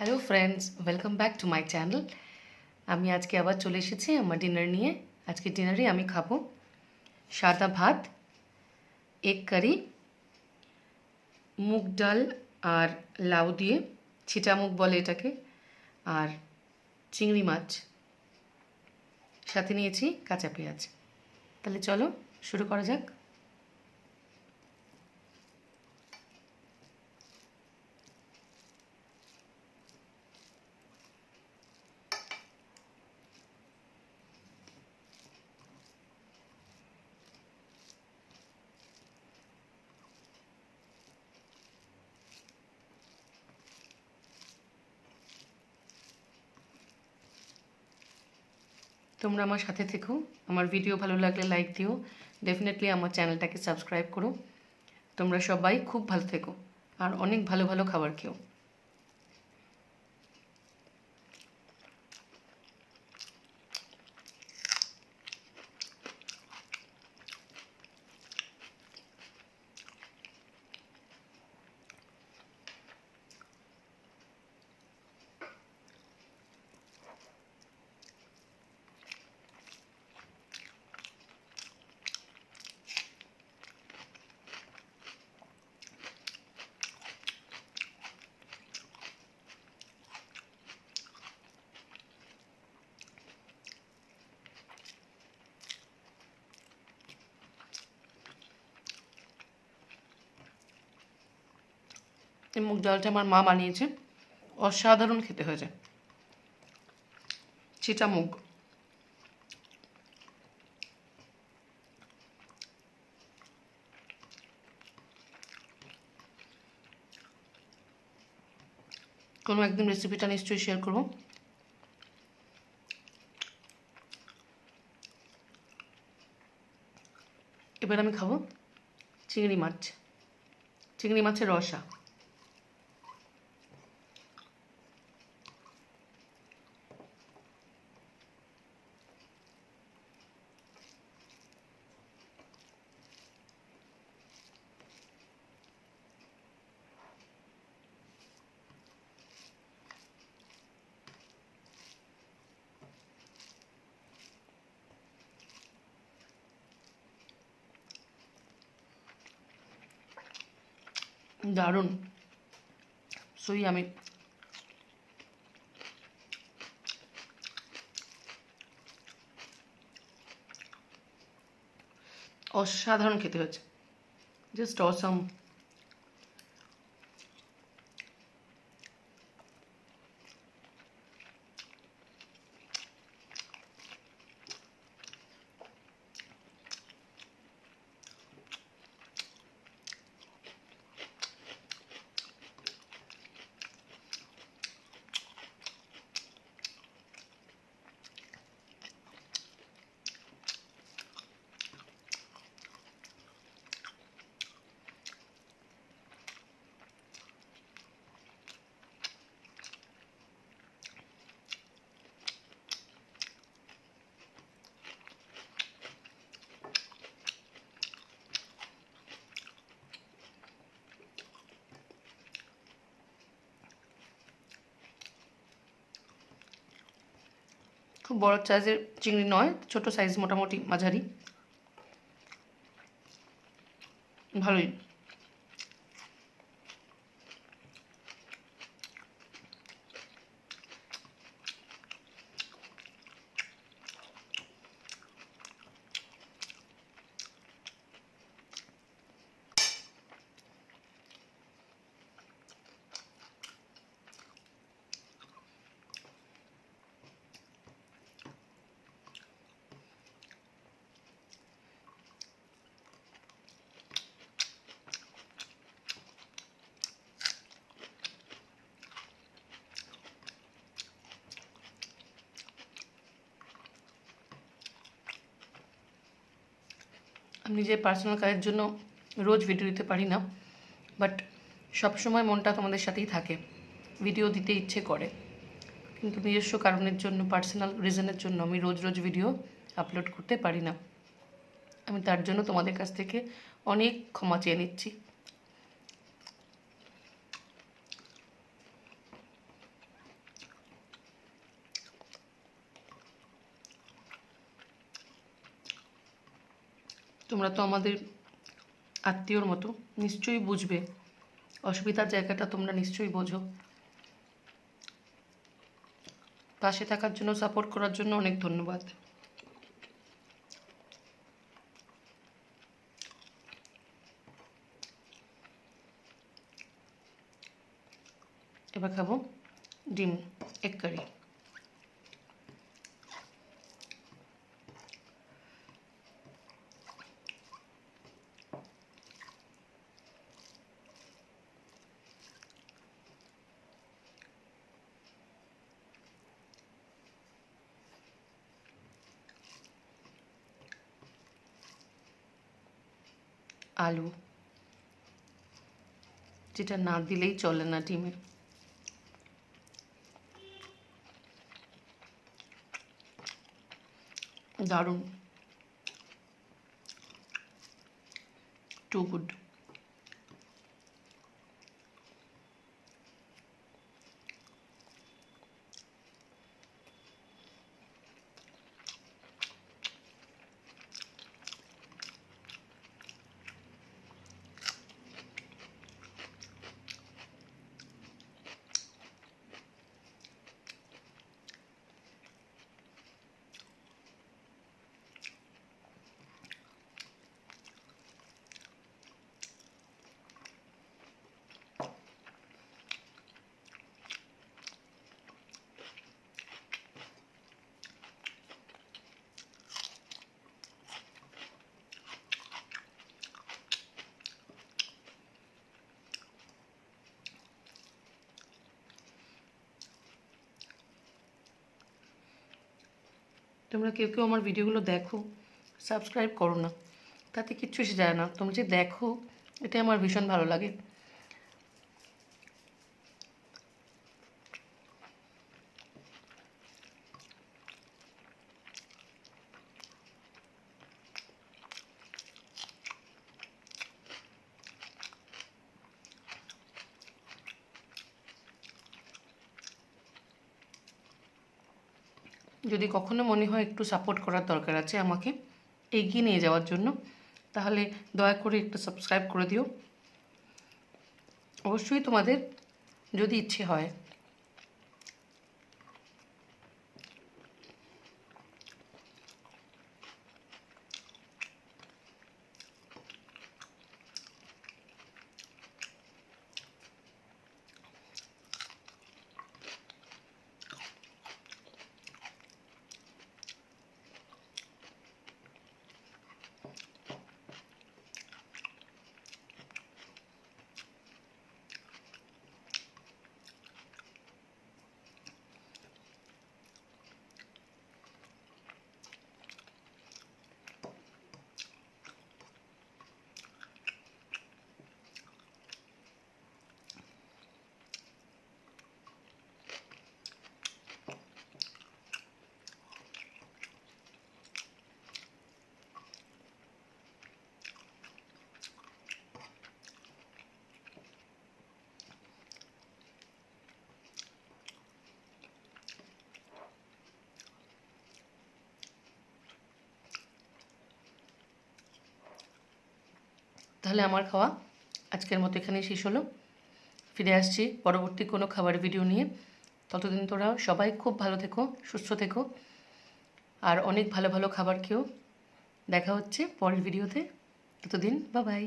Hello friends, welcome back to my channel. আমি আজকে আবার চলে এসেছি আমার ডিনার নিয়ে। আজকে ডিনারে আমি খাবো সাদা ভাত, এগ কারি, মুগ ডাল আর লাউ দিয়ে, ছিটা মুগ বলে এটাকে, আর চিংড়ি মাছ, সাথে নিয়েছি কাঁচা পেঁয়াজ। তাহলে চলো শুরু করা যাক। তোমরা আমার সাথে থেকো, আমার ভিডিও ভালো লাগলে লাইক দিও, ডেফিনেটলি আমার চ্যানেলটাকে সাবস্ক্রাইব করো। তোমরা সবাই খুব ভালো থেকো আর অনেক ভালো ভালো খাবার খেও। এই মুগ ডালটা আমার মা বানিয়েছে, অসাধারণ খেতে হয়েছে। চিটা মুগ, কোনো একদিন রেসিপিটা নিশ্চয়ই শেয়ার করবো। এবার আমি খাবো চিংড়ি মাছ, চিংড়ি মাছের রসা। দারুণ, সই আমি অসাধারণ খেতে হচ্ছে, জাস্ট অসাম। খুব বড় সাইজের চিংড়ি নয়, ছোট সাইজ, মোটামুটি মাঝারি, ভালোই। আমি নিজের পার্সোনাল কাজের জন্য রোজ ভিডিও দিতে পারি না, বাট সবসময় মনটা তোমাদের সাথেই থাকে, ভিডিও দিতে ইচ্ছে করে, কিন্তু নিজস্ব কারণের জন্য, পার্সোনাল রিজনের জন্য আমি রোজ রোজ ভিডিও আপলোড করতে পারি না। আমি তার জন্য তোমাদের কাছ থেকে অনেক ক্ষমা চেয়ে নিচ্ছি। তোমরা তো আমাদের আত্মীয়র মতো, নিশ্চয়ই বুঝবে, অসুবিধার জায়গাটা তোমরা নিশ্চয়ই বোঝো। পাশে থাকার জন্য, সাপোর্ট করার জন্য অনেক ধন্যবাদ। এবার খাবো ডিম এগ কারি। আলু, যেটা না দিলেই চলে না ডিমে। দারুণ, টু গুড। তোমরা কেউ কেউ আমার ভিডিওগুলো দেখো, সাবস্ক্রাইব করো না, তাতে কিচ্ছু এসে যায় না। তোমরা যে দেখো, এটা আমার ভীষণ ভালো লাগে। যদি কখনো মনে হয় একটু সাপোর্ট করার দরকার আছে আমাকে এগিয়ে নিয়ে যাওয়ার জন্য, তাহলে দয়া করে একটু সাবস্ক্রাইব করে দিও। অবশ্যই তোমাদের যদি ইচ্ছে হয়। তাহলে আমার খাওয়া আজকের মতো এখানেই শেষ হলো। ফিরে আসছি পরবর্তী কোনো খাবার ভিডিও নিয়ে। ততদিন তোরা সবাই খুব ভালো থেকো, সুস্থ থেকো, আর অনেক ভালো ভালো খাবার খেও। দেখা হচ্ছে পরের ভিডিওতে। ততদিন বাই বাই।